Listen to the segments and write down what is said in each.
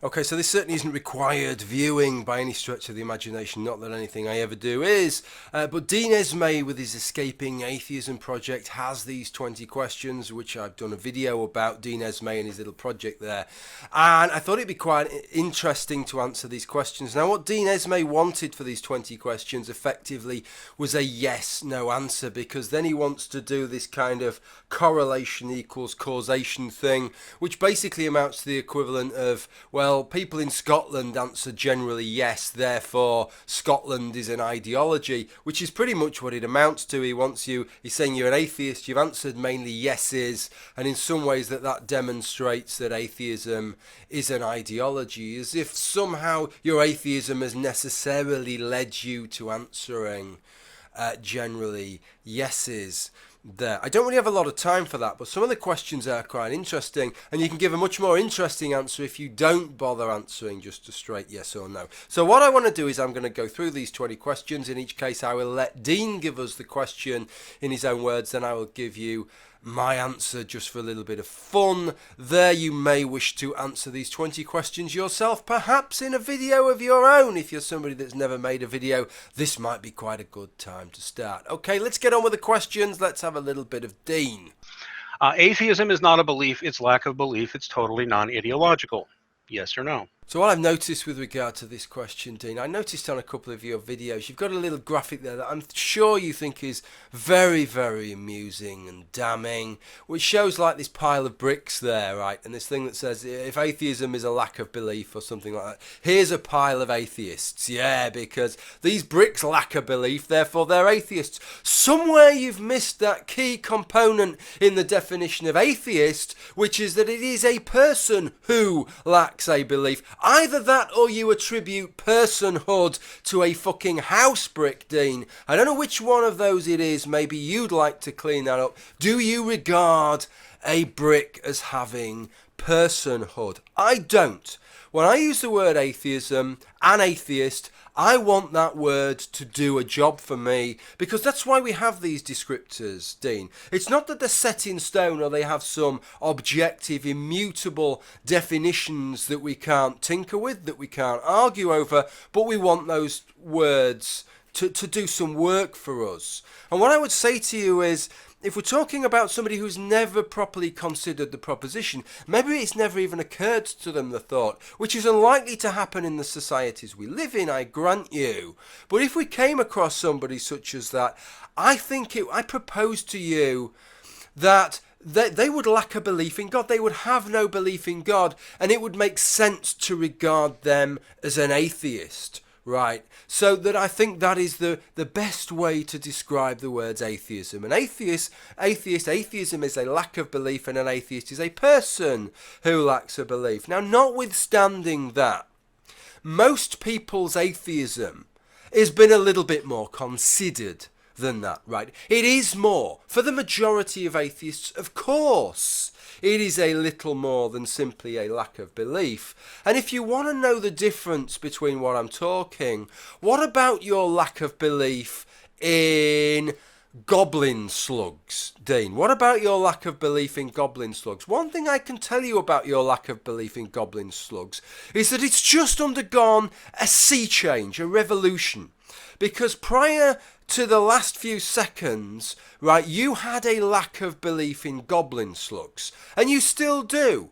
Okay, so this certainly isn't required viewing by any stretch of the imagination, not that anything I ever do is. But Dean Esmay, with his Escaping Atheism project, has these 20 questions, which I've done a video about Dean Esmay and his little project there. And I thought it'd be quite interesting to answer these questions. Now, what Dean Esmay wanted for these 20 questions effectively was a yes-no answer, because then he wants to do this kind of correlation equals causation thing, which basically amounts to the equivalent of, well, people in Scotland answer generally yes, therefore Scotland is an ideology, which is pretty much what it amounts to. He's saying you're an atheist, you've answered mainly yeses, and in some ways that demonstrates that atheism is an ideology, as if somehow your atheism has necessarily led you to answering generally yeses. There. I don't really have a lot of time for that, but some of the questions are quite interesting, and you can give a much more interesting answer if you don't bother answering just a straight yes or no. So what I want to do is I'm going to go through these 20 questions. In each case, I will let Dean give us the question in his own words, then I will give you my answer just for a little bit of fun. There, you may wish to answer these 20 questions yourself, perhaps in a video of your own. If you're somebody that's never made a video, this might be quite a good time to start. Okay, let's get on with the questions. Let's have a little bit of Dean. Atheism is not a belief, it's lack of belief, it's totally non-ideological. Yes or no? So what I've noticed with regard to this question, Dean, I noticed on a couple of your videos, you've got a little graphic there that I'm sure you think is very, very amusing and damning, which shows like this pile of bricks there, right? And this thing that says, if atheism is a lack of belief or something like that, here's a pile of atheists. Yeah, because these bricks lack a belief, therefore they're atheists. Somewhere you've missed that key component in the definition of atheist, which is that it is a person who lacks a belief. Either that or you attribute personhood to a fucking house brick, Dean. I don't know which one of those it is. Maybe you'd like to clean that up. Do you regard a brick as having personhood? I don't. When I use the word atheism, an atheist, I want that word to do a job for me, because that's why we have these descriptors, Dean. It's not that they're set in stone or they have some objective, immutable definitions that we can't tinker with, that we can't argue over, but we want those words to do some work for us. And what I would say to you is, if we're talking about somebody who's never properly considered the proposition, maybe it's never even occurred to them, the thought, which is unlikely to happen in the societies we live in, I grant you. But if we came across somebody such as that, I propose to you that they would lack a belief in God. They would have no belief in God, and it would make sense to regard them as an atheist. Right, so that I think that is the best way to describe the words atheism. An atheism is a lack of belief, and an atheist is a person who lacks a belief. Now, notwithstanding that, most people's atheism has been a little bit more considered than that, right? It is more. For the majority of atheists, of course, it is a little more than simply a lack of belief. And if you want to know the difference between what I'm talking, what about your lack of belief in goblin slugs, Dean? What about your lack of belief in goblin slugs? One thing I can tell you about your lack of belief in goblin slugs is that it's just undergone a sea change, a revolution. Because prior to the last few seconds, right, you had a lack of belief in goblin slugs, and you still do.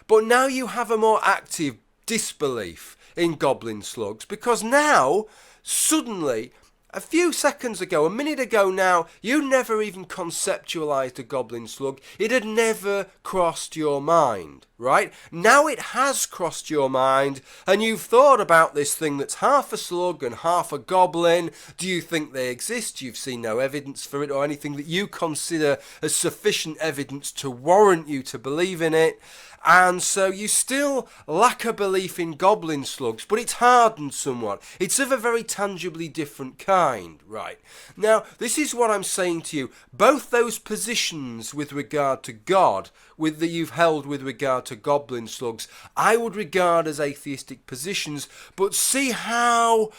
But now you have a more active disbelief in goblin slugs, because now, suddenly, a few seconds ago, a minute ago now, you never even conceptualized a goblin slug. It had never crossed your mind, right? Now it has crossed your mind, and you've thought about this thing that's half a slug and half a goblin. Do you think they exist? You've seen no evidence for it, or anything that you consider as sufficient evidence to warrant you to believe in it. And so you still lack a belief in goblin slugs, but it's hardened somewhat. It's of a very tangibly different kind, right? Now, this is what I'm saying to you. Both those positions with regard to God, that you've held with regard to goblin slugs, I would regard as atheistic positions, but see how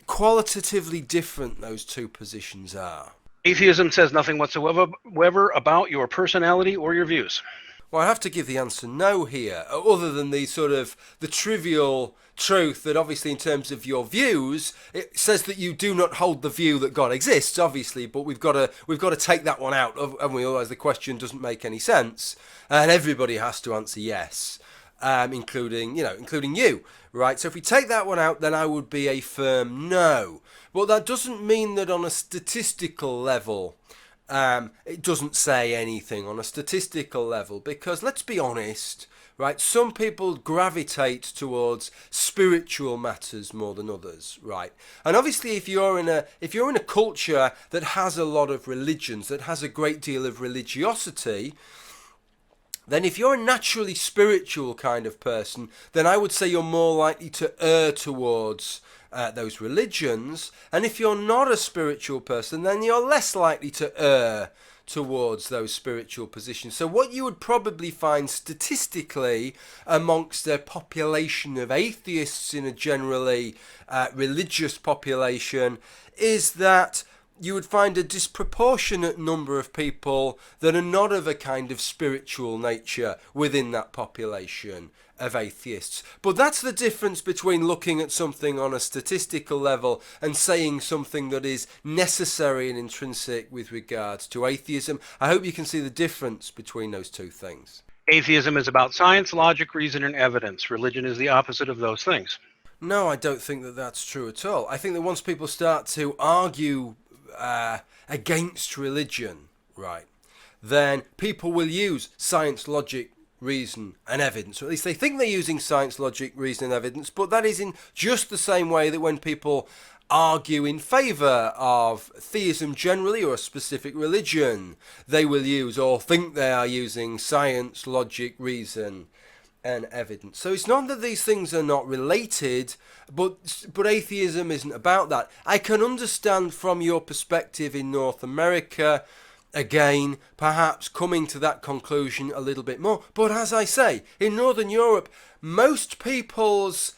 qualitatively different those two positions are. Atheism says nothing whatsoever about your personality or your views. Well, I have to give the answer no here, other than the sort of the trivial truth that obviously in terms of your views, it says that you do not hold the view that God exists, obviously, but we've got to take that one out, and we otherwise the question doesn't make any sense, and everybody has to answer yes, including you, right? So if we take that one out, then I would be a firm no. But that doesn't mean that on a statistical level, it doesn't say anything on a statistical level, because let's be honest, right? Some people gravitate towards spiritual matters more than others, right? And obviously, if you're in a culture that has a lot of religions, that has a great deal of religiosity, then if you're a naturally spiritual kind of person, then I would say you're more likely to err towards those religions. And if you're not a spiritual person, then you're less likely to err towards those spiritual positions. So what you would probably find statistically amongst a population of atheists in a generally religious population is that you would find a disproportionate number of people that are not of a kind of spiritual nature within that population of atheists. But that's the difference between looking at something on a statistical level and saying something that is necessary and intrinsic with regards to atheism. I hope you can see the difference between those two things. Atheism is about science, logic, reason, and evidence. Religion is the opposite of those things. No, I don't think that that's true at all. I think that once people start to argue against religion, right, then people will use science, logic, reason and evidence, or at least they think they're using science, logic, reason and evidence, but that is in just the same way that when people argue in favour of theism generally or a specific religion, they will use or think they are using science, logic, reason and evidence. So it's not that these things are not related, but atheism isn't about that. I can understand from your perspective in North America, again, perhaps coming to that conclusion a little bit more. But as I say, in Northern Europe, most people's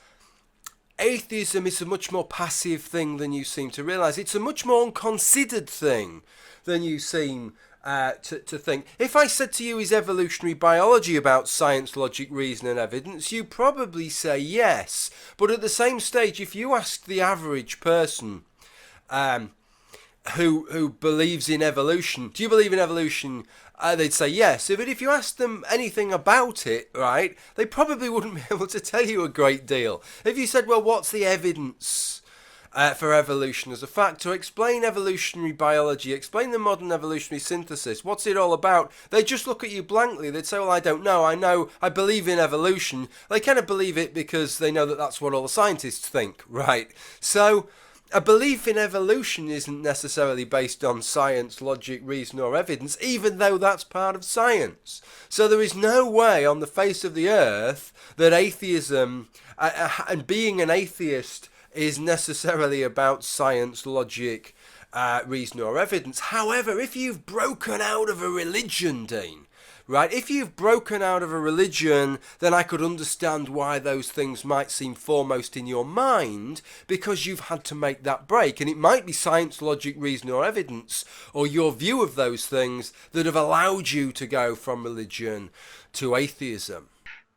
atheism is a much more passive thing than you seem to realise. It's a much more unconsidered thing than you seem to think. If I said to you, is evolutionary biology about science, logic, reason and evidence, you probably say yes. But at the same stage, if you asked the average person who believes in evolution, do you believe in evolution? They'd say yes. But if you asked them anything about it, right, they probably wouldn't be able to tell you a great deal. If you said, well, what's the evidence for evolution as a factor? Explain evolutionary biology, explain the modern evolutionary synthesis, what's it all about? They just look at you blankly. They'd say, well, I don't know, I believe in evolution. They kind of believe it because they know that that's what all the scientists think, right? So a belief in evolution isn't necessarily based on science, logic, reason or evidence, even though that's part of science. So there is no way on the face of the earth that atheism and being an atheist is necessarily about science, logic, reason or evidence. However, if you've broken out of a religion, Dean, right, if you've broken out of a religion, then I could understand why those things might seem foremost in your mind, because you've had to make that break. And it might be science, logic, reason or evidence, or your view of those things that have allowed you to go from religion to atheism.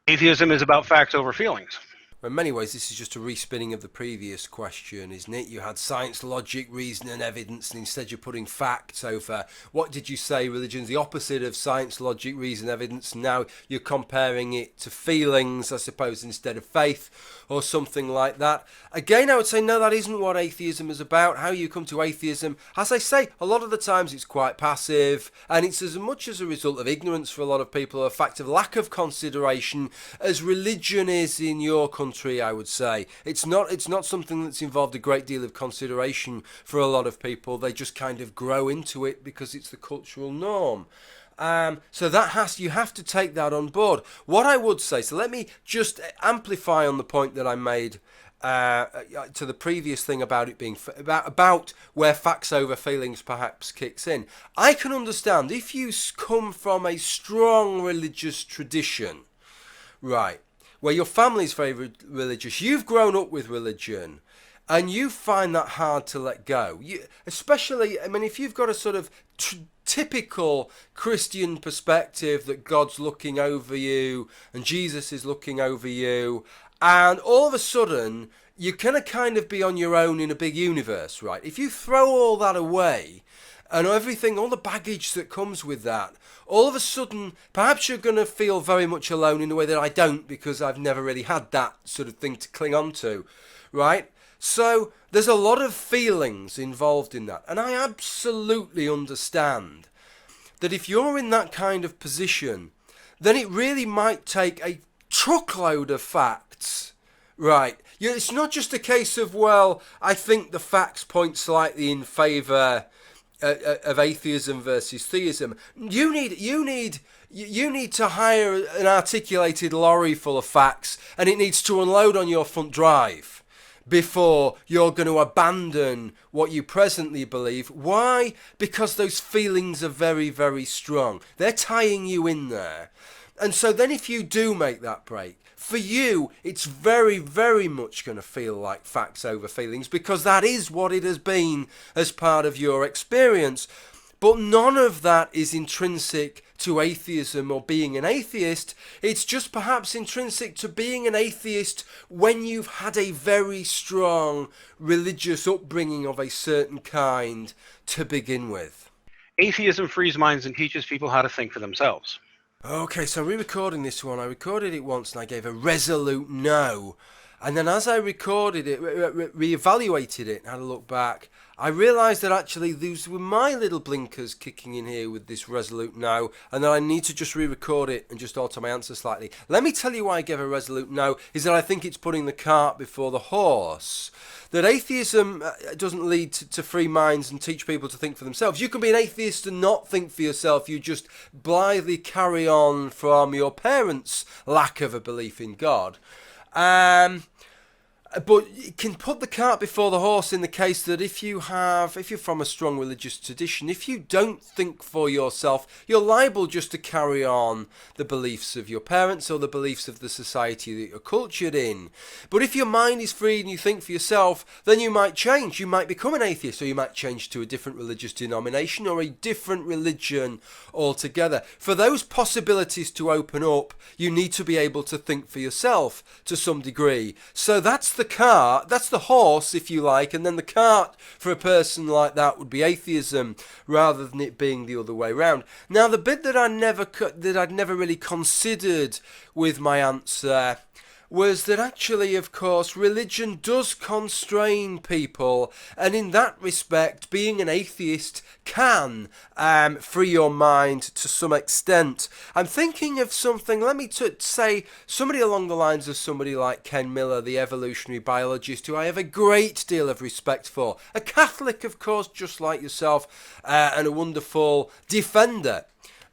Atheism is about facts over feelings. In many ways, this is just a respinning of the previous question, isn't it? You had science, logic, reason and evidence, and instead you're putting facts over. What did you say? Religion's the opposite of science, logic, reason, evidence. Now you're comparing it to feelings, I suppose, instead of faith or something like that. Again, I would say, no, that isn't what atheism is about. How you come to atheism, as I say, a lot of the times it's quite passive, and it's as much as a result of ignorance for a lot of people, a fact of lack of consideration, as religion is in your country. I would say it's not something that's involved a great deal of consideration for a lot of people. They just kind of grow into it because it's the cultural norm. So you have to take that on board. What I would say, so let me just amplify on the point that I made to the previous thing about it being about where facts over feelings perhaps kicks in. I can understand if you come from a strong religious tradition, right, where your family's very religious, you've grown up with religion, and you find that hard to let go. Especially, I mean, if you've got a sort of typical Christian perspective that God's looking over you and Jesus is looking over you, and all of a sudden you're going to kind of be on your own in a big universe, right? If you throw all that away and everything, all the baggage that comes with that, all of a sudden, perhaps you're going to feel very much alone in a way that I don't, because I've never really had that sort of thing to cling on to, right? So there's a lot of feelings involved in that. And I absolutely understand that if you're in that kind of position, then it really might take a truckload of facts, right? It's not just a case of, well, I think the facts point slightly in favour of atheism versus theism. You need to hire an articulated lorry full of facts, and it needs to unload on your front drive before you're going to abandon what you presently believe. Why? Because those feelings are very, very strong. They're tying you in there. And so then if you do make that break, for you, it's very, very much going to feel like facts over feelings, because that is what it has been as part of your experience. But none of that is intrinsic to atheism or being an atheist. It's just perhaps intrinsic to being an atheist when you've had a very strong religious upbringing of a certain kind to begin with. Atheism frees minds and teaches people how to think for themselves. Okay, so re-recording this one. I recorded it once and I gave a resolute no. And then as I recorded it, re-evaluated it and had a look back, I realised that actually these were my little blinkers kicking in here with this resolute no, and that I need to just re-record it and just alter my answer slightly. Let me tell you why I gave a resolute no, is that I think it's putting the cart before the horse. That atheism doesn't lead to free minds and teach people to think for themselves. You can be an atheist and not think for yourself. You just blithely carry on from your parents' lack of a belief in God. But it can put the cart before the horse in the case that if you're from a strong religious tradition, if you don't think for yourself, you're liable just to carry on the beliefs of your parents or the beliefs of the society that you're cultured in. But if your mind is free and you think for yourself, then you might change. You might become an atheist, or you might change to a different religious denomination or a different religion altogether. For those possibilities to open up, you need to be able to think for yourself to some degree. So that's the cart, that's the horse, if you like, and then the cart for a person like that would be atheism, rather than it being the other way round. Now, the bit that I'd never really considered with my answer was that actually, of course, religion does constrain people, and in that respect, being an atheist can free your mind to some extent. I'm thinking of something, let me say, somebody along the lines of somebody like Ken Miller, the evolutionary biologist, who I have a great deal of respect for. A Catholic, of course, just like yourself, and a wonderful defender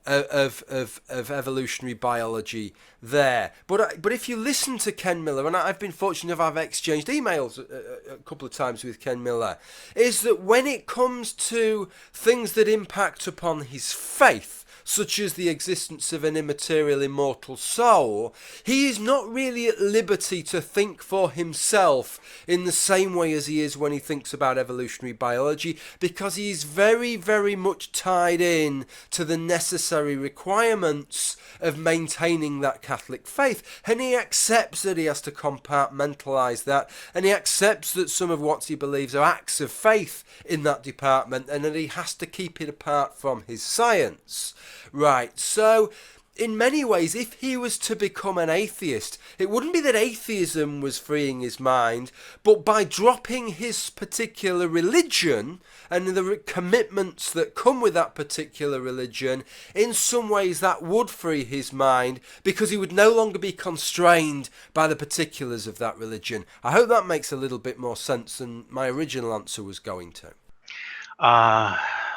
of evolutionary biology there. But if you listen to Ken Miller, and I've been fortunate enough, I've exchanged emails a couple of times with Ken Miller, is that when it comes to things that impact upon his faith, such as the existence of an immaterial immortal soul, he is not really at liberty to think for himself in the same way as he is when he thinks about evolutionary biology, because he is very, very much tied in to the necessary requirements of maintaining that Catholic faith. And he accepts that he has to compartmentalise that, and he accepts that some of what he believes are acts of faith in that department, and that he has to keep it apart from his science. Right, so in many ways, if he was to become an atheist, it wouldn't be that atheism was freeing his mind, but by dropping his particular religion and the commitments that come with that particular religion, in some ways that would free his mind, because he would no longer be constrained by the particulars of that religion. I hope that makes a little bit more sense than my original answer was going to.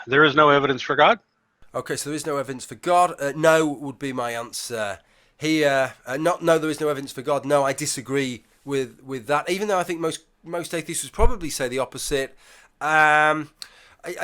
There is no evidence for God. Okay, so there is no evidence for God. No would be my answer here. No, there is no evidence for God. No, I disagree with that. Even though I think most atheists would probably say the opposite. I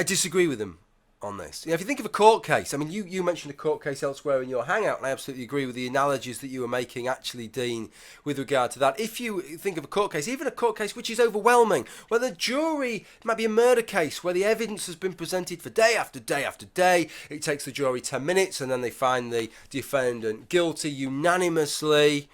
disagree with them. on this. You know, if you think of a court case, I mean, you mentioned a court case elsewhere in your hangout, and I absolutely agree with the analogies that you were making, actually, Dean, with regard to that. If you think of a court case, even a court case which is overwhelming, where the jury, it might be a murder case, where the evidence has been presented for day after day after day, it takes the jury 10 minutes, and then they find the defendant guilty unanimously.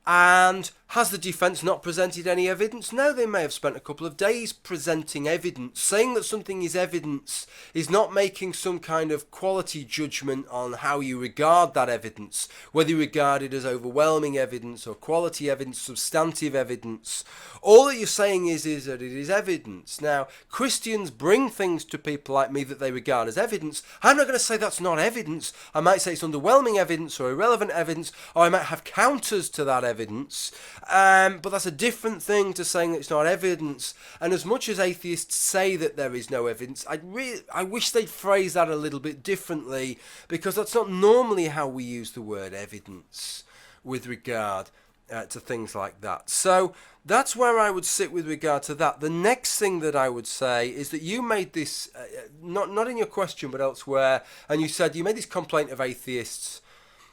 And has the defence not presented any evidence? No, they may have spent a couple of days presenting evidence. Saying that something is evidence is not making some kind of quality judgment on how you regard that evidence, whether you regard it as overwhelming evidence or quality evidence, substantive evidence. All that you're saying is that it is evidence. Now, Christians bring things to people like me that they regard as evidence. I'm not going to say that's not evidence. I might say it's underwhelming evidence or irrelevant evidence, or I might have counters to that evidence. But that's a different thing to saying that it's not evidence. And as much as atheists say that there is no evidence, I wish they'd phrase that a little bit differently, because that's not normally how we use the word evidence with regard to things like that. So that's where I would sit with regard to that. The next thing that I would say is that you made this, not in your question but elsewhere, and you said you made this complaint of atheists,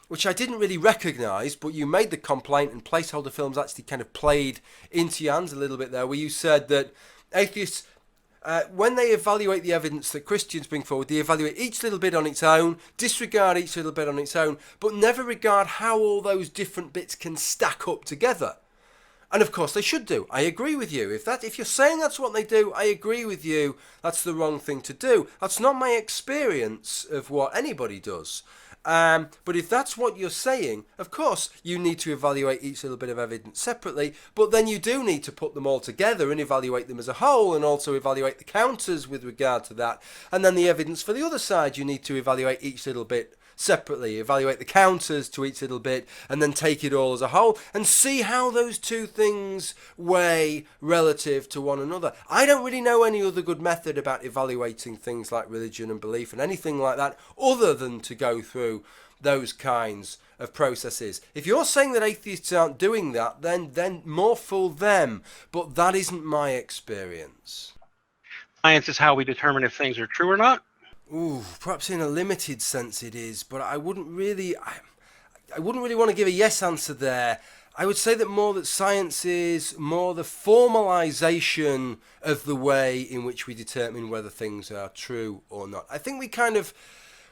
which I didn't really recognise, but you made the complaint, and Placeholder Films actually kind of played into your hands a little bit there, where you said that atheists, when they evaluate the evidence that Christians bring forward, they evaluate each little bit on its own, disregard each little bit on its own, but never regard how all those different bits can stack up together. And of course they should do. I agree with you. If you're saying that's what they do, I agree with you. That's the wrong thing to do. That's not my experience of what anybody does. But if that's what you're saying, of course you need to evaluate each little bit of evidence separately, but then you do need to put them all together and evaluate them as a whole, and also evaluate the counters with regard to that, and then the evidence for the other side you need to evaluate each little bit separately, evaluate the counters to each little bit, and then take it all as a whole and see how those two things weigh relative to one another. I don't really know any other good method about evaluating things like religion and belief and anything like that other than to go through those kinds of processes. If you're saying that atheists aren't doing that, then more fool them, but that isn't my experience. Science is how we determine if things are true or not. Ooh, perhaps in a limited sense it is, but I wouldn't really want to give a yes answer there. I would say that science is more the formalization of the way in which we determine whether things are true or not. I think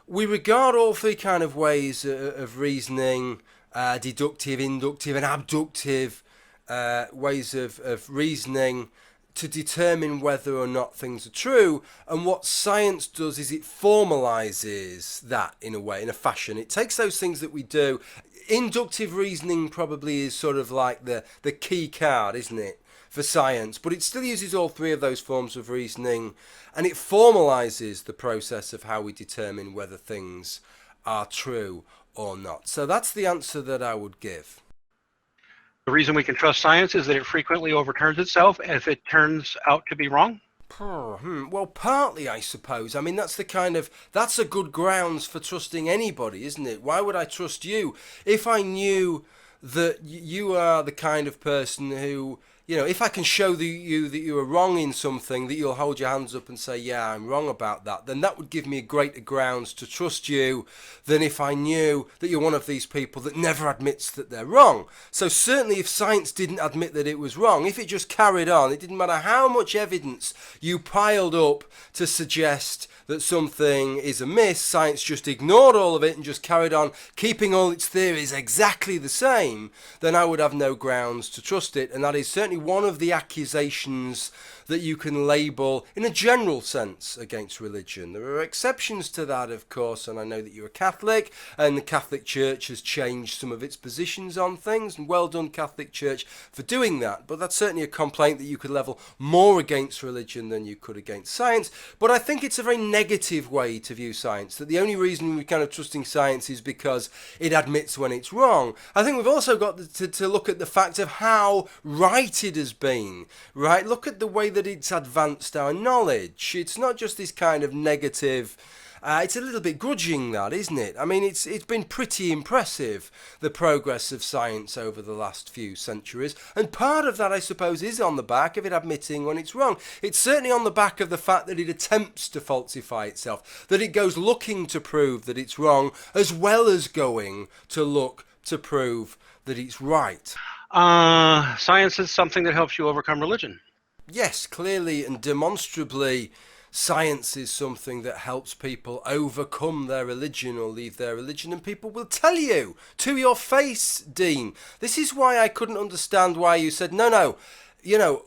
we regard all three kind of ways of reasoning, deductive, inductive and abductive ways of reasoning, to determine whether or not things are true. And what science does is it formalizes that in a way, in a fashion. It takes those things that we do. Inductive reasoning probably is sort of like the key card, isn't it, for science, but it still uses all three of those forms of reasoning, and it formalizes the process of how we determine whether things are true or not. So that's the answer that I would give. The reason we can trust science is that it frequently overturns itself if it turns out to be wrong. Well, partly, I suppose. I mean, that's a good grounds for trusting anybody, isn't it? Why would I trust you if I knew that you are the kind of person who, if I can show you that you are wrong in something, that you'll hold your hands up and say, yeah, I'm wrong about that, then that would give me a greater grounds to trust you than if I knew that you're one of these people that never admits that they're wrong. So certainly if science didn't admit that it was wrong, if it just carried on, it didn't matter how much evidence you piled up to suggest that something is amiss, science just ignored all of it and just carried on keeping all its theories exactly the same, then I would have no grounds to trust it. And that is certainly one of the accusations that you can label in a general sense against religion. There are exceptions to that, of course, and I know that you're a Catholic, and the Catholic Church has changed some of its positions on things, and well done, Catholic Church, for doing that. But that's certainly a complaint that you could level more against religion than you could against science. But I think it's a very negative way to view science, that the only reason we're kind of trusting science is because it admits when it's wrong. I think we've also got to look at the fact of how right it has been, right? Look at the way that it's advanced our knowledge. It's not just this kind of negative It's a little bit grudging, that, isn't it? I mean, it's been pretty impressive, the progress of science over the last few centuries, and part of that, I suppose, is on the back of it admitting when it's wrong. It's certainly on the back of the fact that it attempts to falsify itself, that it goes looking to prove that it's wrong, as well as going to look to prove that it's right. Science is something that helps you overcome religion. Yes, clearly and demonstrably, science is something that helps people overcome their religion or leave their religion, and people will tell you to your face, Dean. This is why I couldn't understand why you said, no,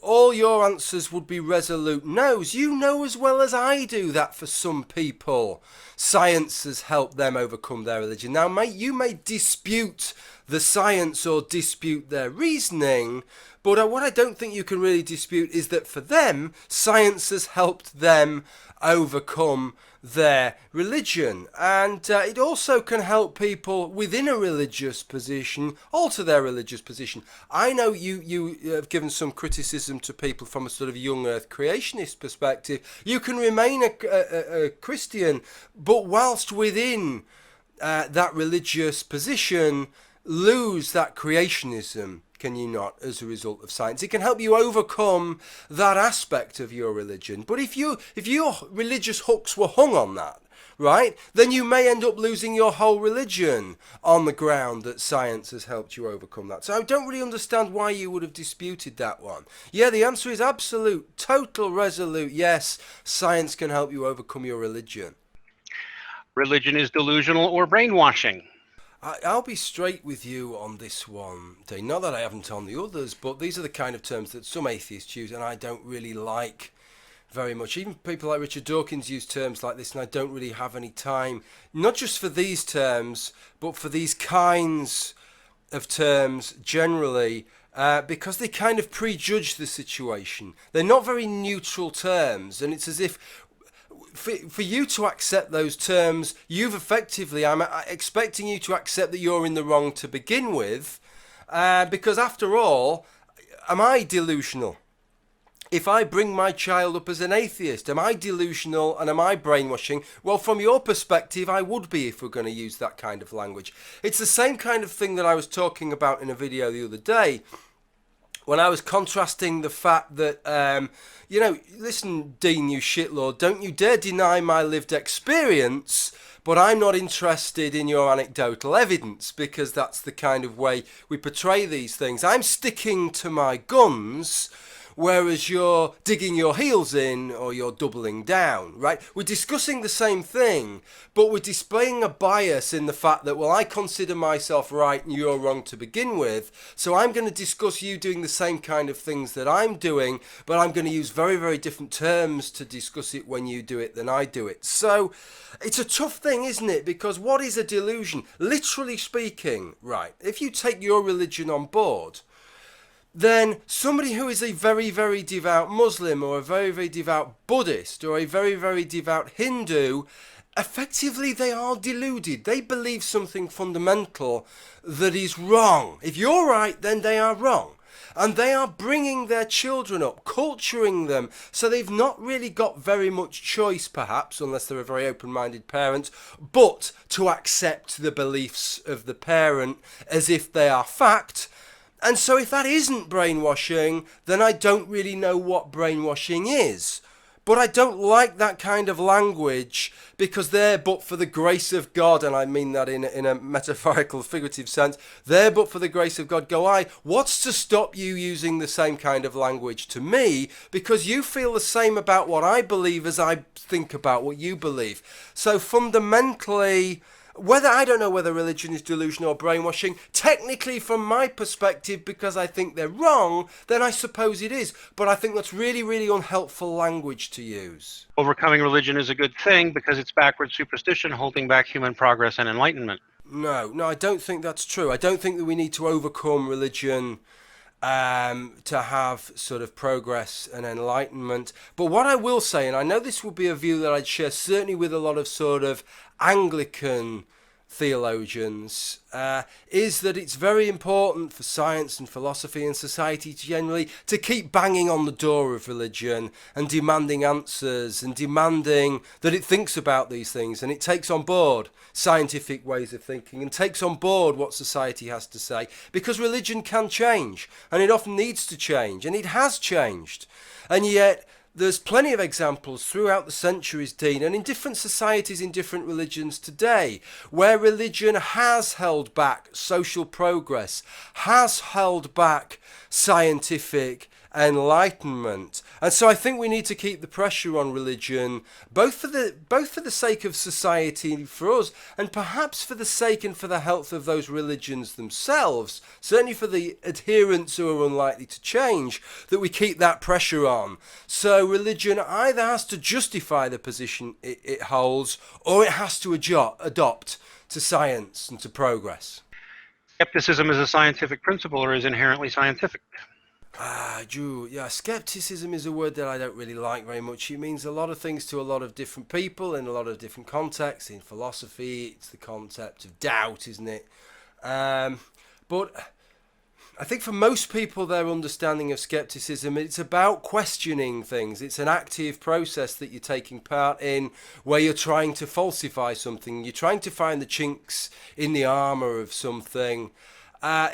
all your answers would be resolute no's. You know as well as I do that for some people, science has helped them overcome their religion. Now, mate, you may dispute the science or dispute their reasoning, but what I don't think you can really dispute is that for them, science has helped them overcome their religion. And it also can help people within a religious position alter their religious position. I know you have given some criticism to people from a sort of young earth creationist perspective. You can remain a Christian, but whilst within that religious position, lose that creationism, can you not, as a result of science? It can help you overcome that aspect of your religion. But if your religious hooks were hung on that, right, then you may end up losing your whole religion on the ground that science has helped you overcome that. So I don't really understand why you would have disputed that one. Yeah, the answer is absolute, total, resolute yes, science can help you overcome your religion. Religion is delusional or brainwashing. I'll be straight with you on this one, Dane. Not that I haven't on the others, but these are the kind of terms that some atheists use, and I don't really like very much. Even people like Richard Dawkins use terms like this, and I don't really have any time, not just for these terms, but for these kinds of terms generally, because they kind of prejudge the situation. They're not very neutral terms, and it's as if for you to accept those terms, you've effectively, I'm expecting you to accept that you're in the wrong to begin with, because after all, am I delusional? If I bring my child up as an atheist, am I delusional and am I brainwashing? Well, from your perspective, I would be if we're going to use that kind of language. It's the same kind of thing that I was talking about in a video the other day, when I was contrasting the fact that, listen, Dean, you shitlord, don't you dare deny my lived experience, but I'm not interested in your anecdotal evidence, because that's the kind of way we portray these things. I'm sticking to my guns, whereas you're digging your heels in or you're doubling down, right? We're discussing the same thing, but we're displaying a bias in the fact that, well, I consider myself right and you're wrong to begin with, so I'm going to discuss you doing the same kind of things that I'm doing, but I'm going to use very, very different terms to discuss it when you do it than I do it. So it's a tough thing, isn't it? Because what is a delusion? Literally speaking, right, if you take your religion on board, then somebody who is a very, very devout Muslim or a very, very devout Buddhist or a very, very devout Hindu, effectively they are deluded. They believe something fundamental that is wrong. If you're right, then they are wrong. And they are bringing their children up, culturing them, so they've not really got very much choice, perhaps, unless they're a very open-minded parent, but to accept the beliefs of the parent as if they are fact. And so if that isn't brainwashing, then I don't really know what brainwashing is. But I don't like that kind of language, because they're but for the grace of God, and I mean that in a metaphorical, figurative sense, they're but for the grace of God go I. What's to stop you using the same kind of language to me? Because you feel the same about what I believe as I think about what you believe. So fundamentally, I don't know whether religion is delusional or brainwashing. Technically, from my perspective, because I think they're wrong, then I suppose it is. But I think that's really, really unhelpful language to use. Overcoming religion is a good thing because it's backward superstition holding back human progress and enlightenment. No, I don't think that's true. I don't think that we need to overcome religion to have sort of progress and enlightenment. But what I will say, and I know this would be a view that I'd share certainly with a lot of sort of Anglican theologians is that it's very important for science and philosophy and society generally to keep banging on the door of religion and demanding answers and demanding that it thinks about these things and it takes on board scientific ways of thinking and takes on board what society has to say, because religion can change and it often needs to change, and it has changed. And yet there's plenty of examples throughout the centuries, Dean, and in different societies, in different religions today, where religion has held back social progress, has held back scientific enlightenment. And so I think we need to keep the pressure on religion, both for the sake of society for us, and perhaps for the sake and for the health of those religions themselves, certainly for the adherents who are unlikely to change, that we keep that pressure on. So religion either has to justify the position it holds, or it has to adopt to science and to progress. Skepticism is a scientific principle or is inherently scientific? Drew, yeah, skepticism is a word that I don't really like very much. It means a lot of things to a lot of different people in a lot of different contexts. In philosophy, it's the concept of doubt, isn't it? But I think for most people, their understanding of skepticism, it's about questioning things. It's an active process that you're taking part in where you're trying to falsify something. You're trying to find the chinks in the armour of something.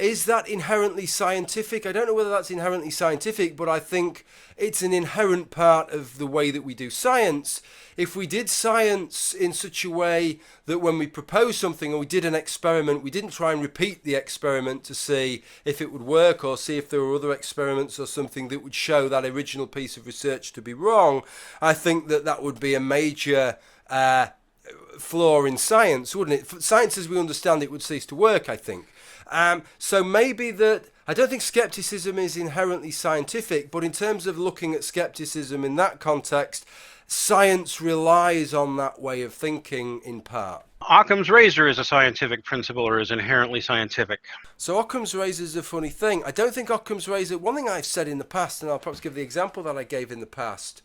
Is that inherently scientific? I don't know whether that's inherently scientific, but I think it's an inherent part of the way that we do science. If we did science in such a way that when we proposed something or we did an experiment, we didn't try and repeat the experiment to see if it would work or see if there were other experiments or something that would show that original piece of research to be wrong, I think that that would be a major flaw in science, wouldn't it? Science as we understand it would cease to work, I think. So maybe that, I don't think skepticism is inherently scientific, but in terms of looking at skepticism in that context, science relies on that way of thinking in part. Occam's razor is a scientific principle or is inherently scientific? So Occam's razor is a funny thing. I don't think Occam's razor, one thing I've said in the past, and I'll perhaps give the example that I gave in the past,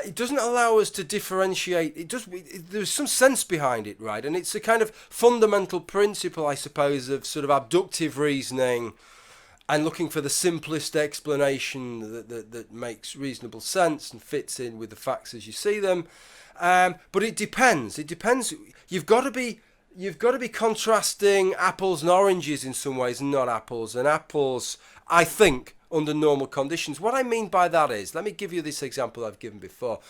it doesn't allow us to differentiate. There's some sense behind it, right? And it's a kind of fundamental principle, I suppose, of sort of abductive reasoning and looking for the simplest explanation that makes reasonable sense and fits in with the facts as you see them. But it depends. It depends. You've got to be contrasting apples and oranges in some ways, and not apples and apples, I think, under normal conditions. What I mean by that is, let me give you this example I've given before.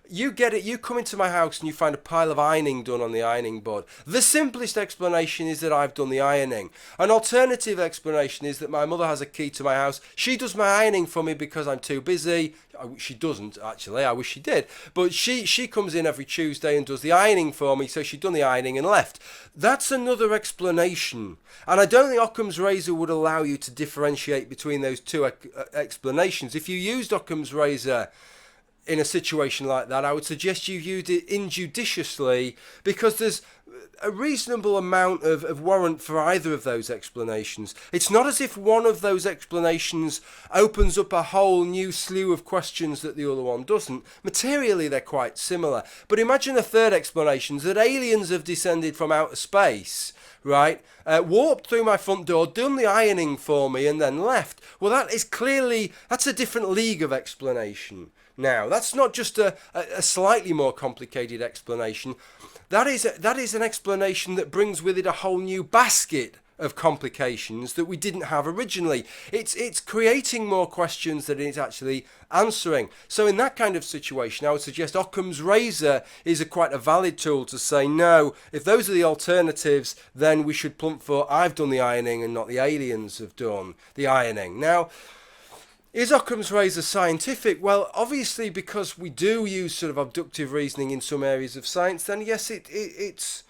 You come into my house and you find a pile of ironing done on the ironing board. The simplest explanation is that I've done the ironing. An alternative explanation is that my mother has a key to my house. She does my ironing for me because I'm too busy. She doesn't, actually. I wish she did. But she comes in every Tuesday and does the ironing for me, so she'd done the ironing and left. That's another explanation. And I don't think Occam's razor would allow you to differentiate between those two explanations. If you used Occam's razor in a situation like that, I would suggest you used it injudiciously, because there's a reasonable amount of warrant for either of those explanations. It's not as if one of those explanations opens up a whole new slew of questions that the other one doesn't. Materially, they're quite similar. But imagine a third explanation, that aliens have descended from outer space, right, warped through my front door, done the ironing for me, and then left. Well, that's a different league of explanation. Now, that's not just a slightly more complicated explanation. That is an explanation that brings with it a whole new basket of complications that we didn't have originally. It's creating more questions than it's actually answering. So in that kind of situation, I would suggest Occam's razor is quite a valid tool to say, no, if those are the alternatives, then we should plump for I've done the ironing and not the aliens have done the ironing. Now, is Occam's razor scientific? Well, obviously, because we do use sort of abductive reasoning in some areas of science, then yes, it is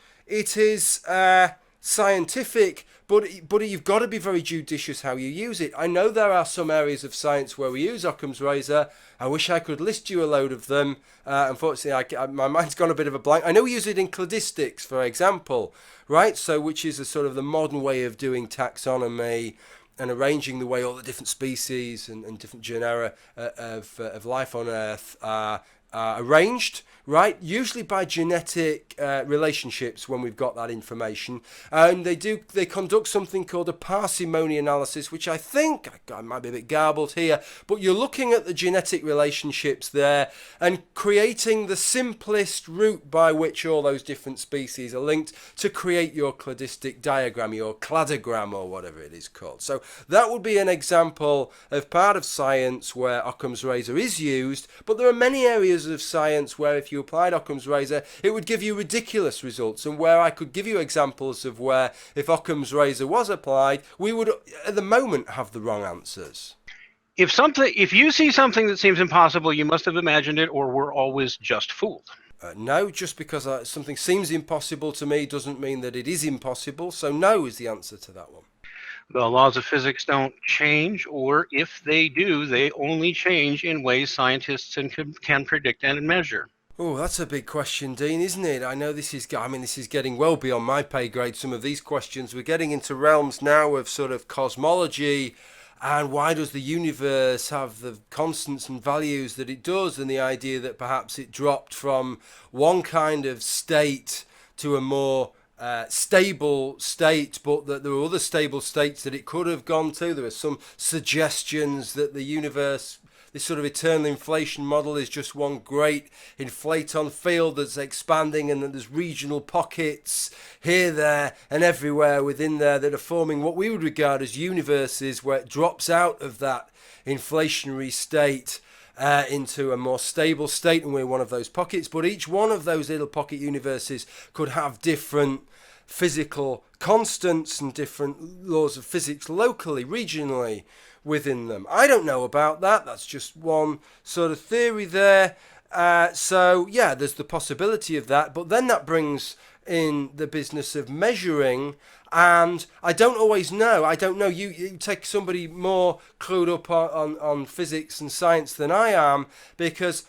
scientific, but you've got to be very judicious how you use it. I know there are some areas of science where we use Occam's razor. I wish I could list you a load of them. Unfortunately, my mind's gone a bit of a blank. I know we use it in cladistics, for example, right? So, which is a sort of the modern way of doing taxonomy and arranging the way all the different species and different genera of life on Earth are arranged, right? Usually by genetic relationships when we've got that information. And they conduct something called a parsimony analysis, which I think, I might be a bit garbled here, but you're looking at the genetic relationships there and creating the simplest route by which all those different species are linked to create your cladistic diagram, your cladogram, or whatever it is called. So that would be an example of part of science where Occam's razor is used, but there are many areas of science where if you applied Occam's razor, it would give you ridiculous results, and where I could give you examples of where if Occam's razor was applied, we would at the moment have the wrong answers. If you see something that seems impossible, you must have imagined it, or we're always just fooled. No, just because something seems impossible to me doesn't mean that it is impossible, so no is the answer to that one. The laws of physics don't change, or if they do, they only change in ways scientists can predict and measure. Oh, that's a big question, Dean, isn't it? I know this is getting well beyond my pay grade, some of these questions. We're getting into realms now of sort of cosmology, and why does the universe have the constants and values that it does, and the idea that perhaps it dropped from one kind of state to a more stable state, but that there were other stable states that it could have gone to. There are some suggestions that the universe, this sort of eternal inflation model, is just one great inflaton field that's expanding, and that there's regional pockets here, there and everywhere within there that are forming what we would regard as universes where it drops out of that inflationary state into a more stable state, and we're one of those pockets. But each one of those little pocket universes could have different physical constants and different laws of physics locally, regionally within them. I don't know about that. That's just one sort of theory there. So yeah, there's the possibility of that, but then that brings in the business of measuring, and I don't always know. I don't know. You take somebody more clued up on physics and science than I am, because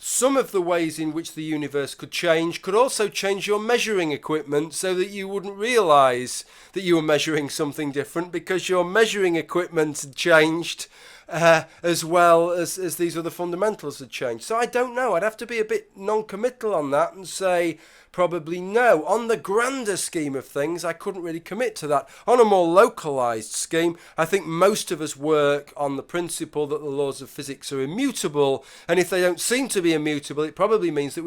some of the ways in which the universe could change could also change your measuring equipment, so that you wouldn't realise that you were measuring something different because your measuring equipment had changed as well as these other fundamentals had changed. So I don't know. I'd have to be a bit non-committal on that and say probably no. On the grander scheme of things, I couldn't really commit to that. On a more localised scheme, I think most of us work on the principle that the laws of physics are immutable, and if they don't seem to be immutable, it probably means that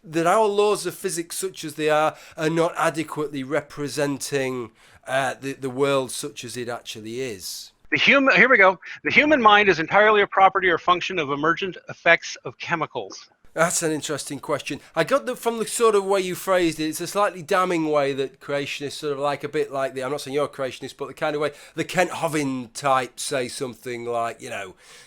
that our laws of physics such as they are not adequately representing the world such as it actually is. Here we go. The human mind is entirely a property or function of emergent effects of chemicals. That's an interesting question. I got that from the sort of way you phrased it. It's a slightly damning way that creationists sort of like, a bit like I'm not saying you're a creationist, but the kind of way the Kent Hovin type say something like,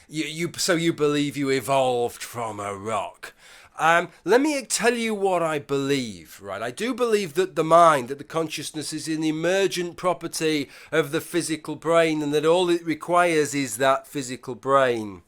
you believe you evolved from a rock. Let me tell you what I believe, right? I do believe that the mind, that the consciousness is an emergent property of the physical brain, and that all it requires is that physical brain.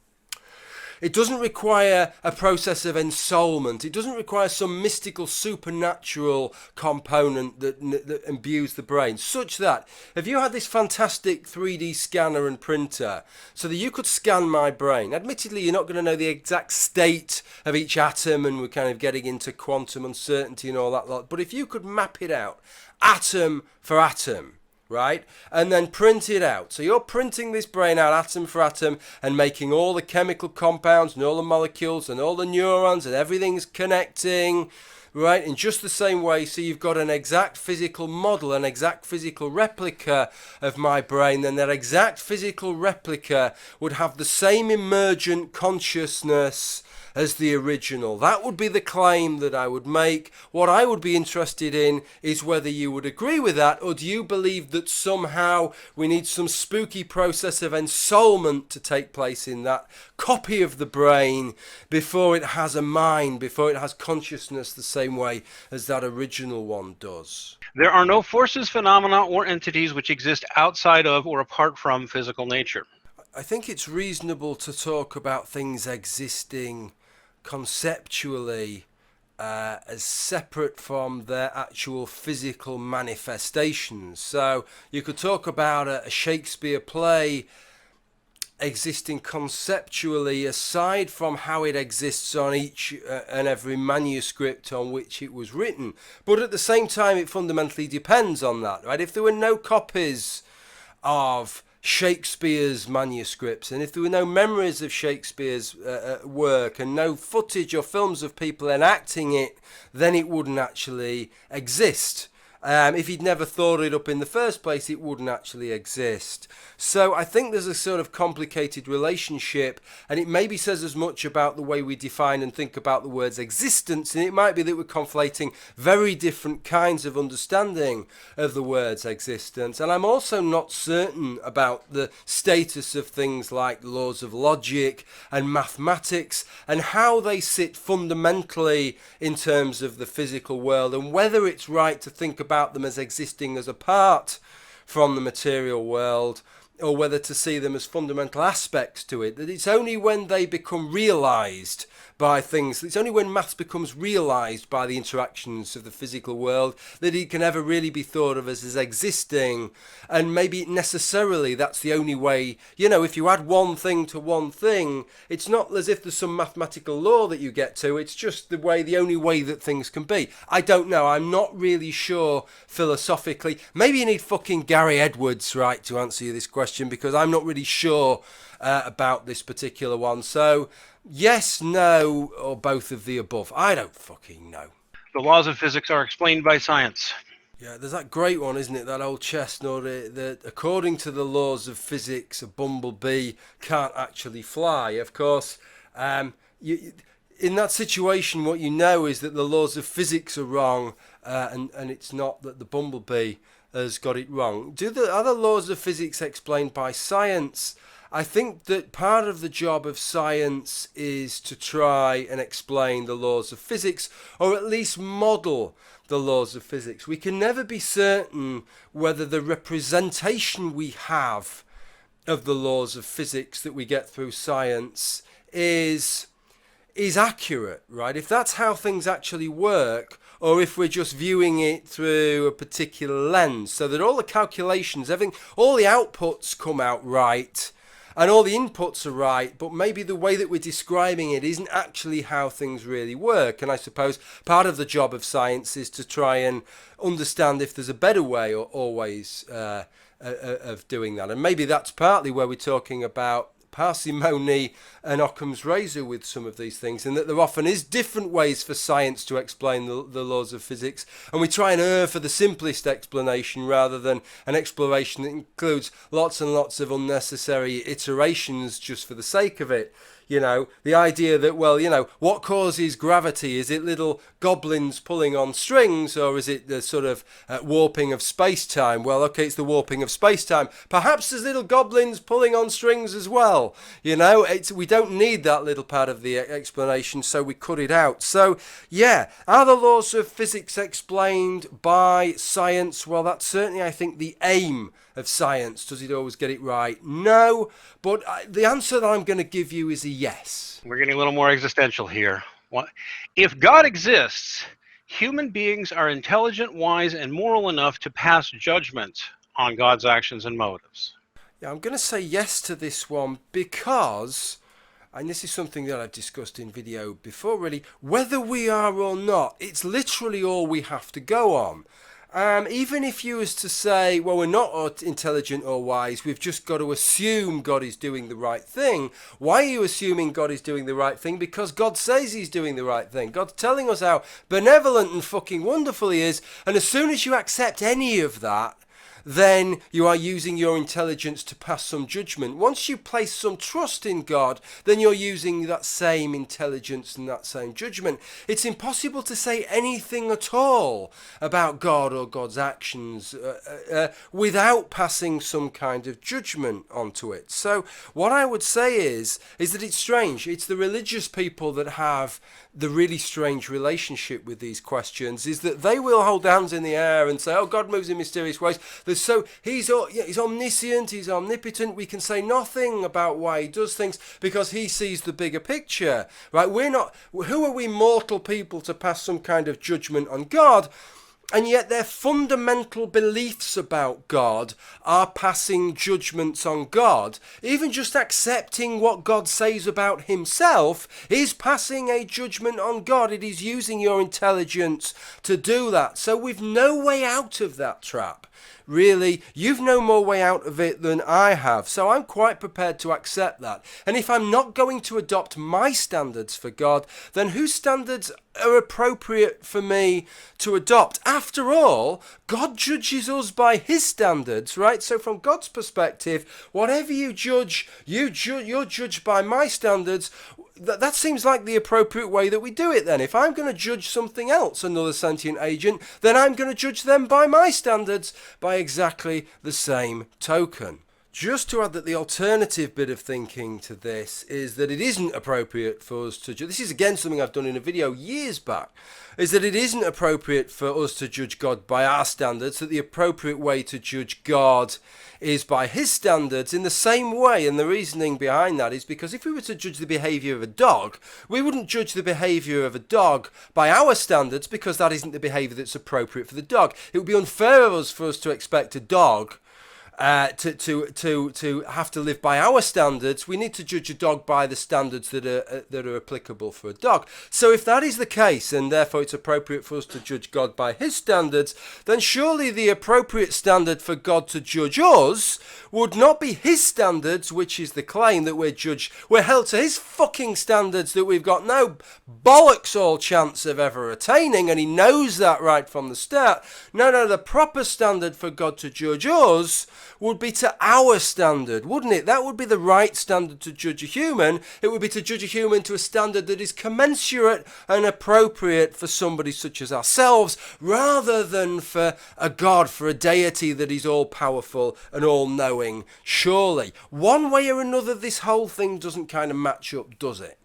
It doesn't require a process of ensoulment. It doesn't require some mystical supernatural component that imbues the brain, such that if you had this fantastic 3D scanner and printer so that you could scan my brain, admittedly you're not going to know the exact state of each atom, and we're kind of getting into quantum uncertainty and all that lot, but if you could map it out atom for atom, right? And then print it out. So you're printing this brain out atom for atom and making all the chemical compounds and all the molecules and all the neurons, and everything's connecting, right? In just the same way. So you've got an exact physical model, an exact physical replica of my brain. Then that exact physical replica would have the same emergent consciousness as the original. That would be the claim that I would make. What I would be interested in is whether you would agree with that, or do you believe that somehow we need some spooky process of ensoulment to take place in that copy of the brain before it has a mind, before it has consciousness the same way as that original one does? There are no forces, phenomena, or entities which exist outside of or apart from physical nature. I think it's reasonable to talk about things existing conceptually as separate from their actual physical manifestations. So you could talk about a Shakespeare play existing conceptually aside from how it exists on each and every manuscript on which it was written. But at the same time, it fundamentally depends on that, right? If there were no copies of Shakespeare's manuscripts, and if there were no memories of Shakespeare's work and no footage or films of people enacting it, then it wouldn't actually exist. If he'd never thought it up in the first place, it wouldn't actually exist. So I think there's a sort of complicated relationship, and it maybe says as much about the way we define and think about the word's existence, and it might be that we're conflating very different kinds of understanding of the word's existence. And I'm also not certain about the status of things like laws of logic and mathematics and how they sit fundamentally in terms of the physical world, and whether it's right to think about them as existing as apart from the material world, or whether to see them as fundamental aspects to it. That it's only when they become realised by things, it's only when maths becomes realised by the interactions of the physical world that it can ever really be thought of as existing. And maybe necessarily that's the only way, you know, if you add one thing to one thing, it's not as if there's some mathematical law that you get to, it's just the only way that things can be. I don't know, I'm not really sure philosophically. Maybe you need fucking Gary Edwards, right, to answer you this question, because I'm not really sure about this particular one. So yes, no, or both of the above. I don't fucking know. The laws of physics are explained by science. Yeah, there's that great one, isn't it? That old chestnut, that according to the laws of physics, a bumblebee can't actually fly. Of course, in that situation, what you know is that the laws of physics are wrong, and it's not that the bumblebee has got it wrong. Do the other laws of physics explained by science? I think that part of the job of science is to try and explain the laws of physics, or at least model the laws of physics. We can never be certain whether the representation we have of the laws of physics that we get through science is accurate, right? If that's how things actually work, or if we're just viewing it through a particular lens, so that all the calculations, everything, all the outputs come out right, and all the inputs are right, but maybe the way that we're describing it isn't actually how things really work. And I suppose part of the job of science is to try and understand if there's a better way or always of doing that. And maybe that's partly where we're talking about parsimony and Occam's razor with some of these things, and that there often is different ways for science to explain the laws of physics, and we try and err for the simplest explanation rather than an exploration that includes lots and lots of unnecessary iterations just for the sake of it. You know, the idea that, well, you know, what causes gravity? Is it little goblins pulling on strings, or is it the sort of warping of space-time? Well, okay, it's the warping of space-time. Perhaps there's little goblins pulling on strings as well. You know, we don't need that little part of the explanation, so we cut it out. So, yeah, are the laws of physics explained by science? Well, that's certainly, I think, the aim of science. Does it always get it right? No, but the answer that I'm going to give you is a yes. We're getting a little more existential here. If God exists, human beings are intelligent, wise, and moral enough to pass judgment on God's actions and motives. Yeah, I'm going to say yes to this one because, and this is something that I've discussed in video before really, whether we are or not, it's literally all we have to go on. Even if you was to say, well, we're not intelligent or wise, we've just got to assume God is doing the right thing. Why are you assuming God is doing the right thing? Because God says he's doing the right thing. God's telling us how benevolent and fucking wonderful he is. And as soon as you accept any of that, then you are using your intelligence to pass some judgment. Once you place some trust in God, then you're using that same intelligence and that same judgment. It's impossible to say anything at all about God or God's actions without passing some kind of judgment onto it. So what I would say is that it's strange. It's the religious people that have the really strange relationship with these questions, is that they will hold hands in the air and say, oh, God moves in mysterious ways. So he's omniscient, he's omnipotent. We can say nothing about why he does things because he sees the bigger picture, right? Who are we mortal people to pass some kind of judgment on God? and yet their fundamental beliefs about God are passing judgments on God. Even just accepting what God says about himself is passing a judgment on God. It is using your intelligence to do that. So we've no way out of that trap. Really, you've no more way out of it than I have. So I'm quite prepared to accept that. And if I'm not going to adopt my standards for God, then whose standards are appropriate for me to adopt? After all, God judges us by his standards, right? So from God's perspective, whatever you judge, you're judged by my standards. That seems like the appropriate way that we do it then. If I'm going to judge something else, another sentient agent, then I'm going to judge them by my standards by exactly the same token. Just to add that the alternative bit of thinking to this is that it isn't appropriate for us to judge. This is again something I've done in a video years back, is that it isn't appropriate for us to judge God by our standards, that the appropriate way to judge God is by his standards in the same way. And the reasoning behind that is because if we were to judge the behaviour of a dog, we wouldn't judge the behaviour of a dog by our standards, because that isn't the behaviour that's appropriate for the dog. It would be unfair of us for us to expect a dog to have to live by our standards. We need to judge a dog by the standards that are applicable for a dog. So if that is the case, and therefore it's appropriate for us to judge God by his standards, then surely the appropriate standard for God to judge us would not be his standards, which is the claim that we're held to his fucking standards that we've got no bollocks all chance of ever attaining, and he knows that right from the start. No, the proper standard for God to judge us would be to our standard, wouldn't it? That would be the right standard to judge a human. It would be to judge a human to a standard that is commensurate and appropriate for somebody such as ourselves, rather than for a God, for a deity that is all-powerful and all-knowing. Surely, one way or another, this whole thing doesn't kind of match up, does it?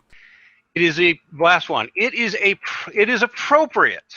It is a last one. It is appropriate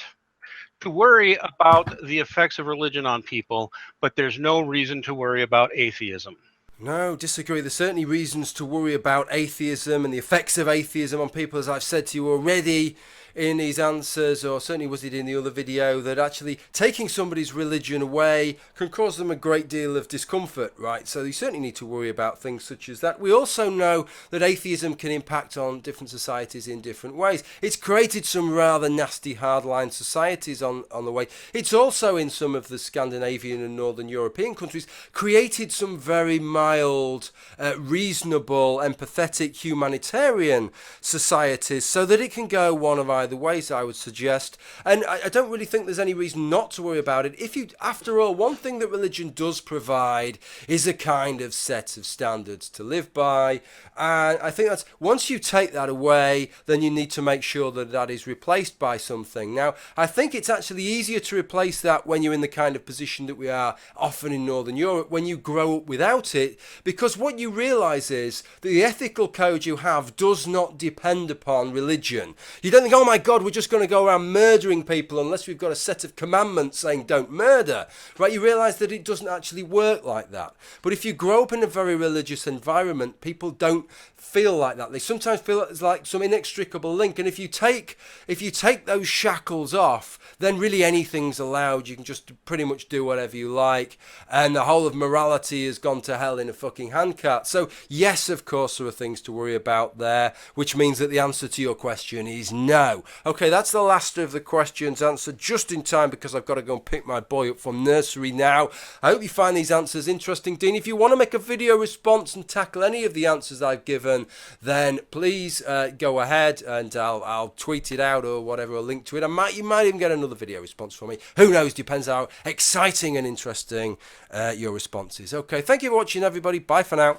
to worry about the effects of religion on people, but there's no reason to worry about atheism. No, disagree. There's certainly reasons to worry about atheism and the effects of atheism on people, as I've said to you already in these answers, or certainly was it in the other video, that actually taking somebody's religion away can cause them a great deal of discomfort, right? So you certainly need to worry about things such as that. We also know that atheism can impact on different societies in different ways. It's created some rather nasty hardline societies on the way. It's also, in some of the Scandinavian and Northern European countries, created some very mild, reasonable, empathetic, humanitarian societies, so that it can go one of either ways, I would suggest. And I don't really think there's any reason not to worry about it. After all, one thing that religion does provide is a kind of set of standards to live by. And I think that's, once you take that away, then you need to make sure that that is replaced by something. Now, I think it's actually easier to replace that when you're in the kind of position that we are often in Northern Europe, when you grow up without it, because what you realise is that the ethical code you have does not depend upon religion. You don't think, oh my God, we're just going to go around murdering people unless we've got a set of commandments saying don't murder, right? You realise that it doesn't actually work like that. But if you grow up in a very religious environment, people don't feel like that. They sometimes feel it's like some inextricable link. And if you take those shackles off, then really anything's allowed. You can just pretty much do whatever you like, and the whole of morality has gone to hell in a fucking handcart. So yes, of course there are things to worry about there, which means that the answer to your question is no. Okay, that's the last of the questions answered just in time, because I've got to go and pick my boy up from nursery now. I hope you find these answers interesting, Dean. If you want to make a video response and tackle any of the answers I've given, then please go ahead, and I'll tweet it out or whatever, or link to it. You might even get another video response from me. Who knows? Depends how exciting and interesting your response is. Okay, thank you for watching, everybody. Bye for now.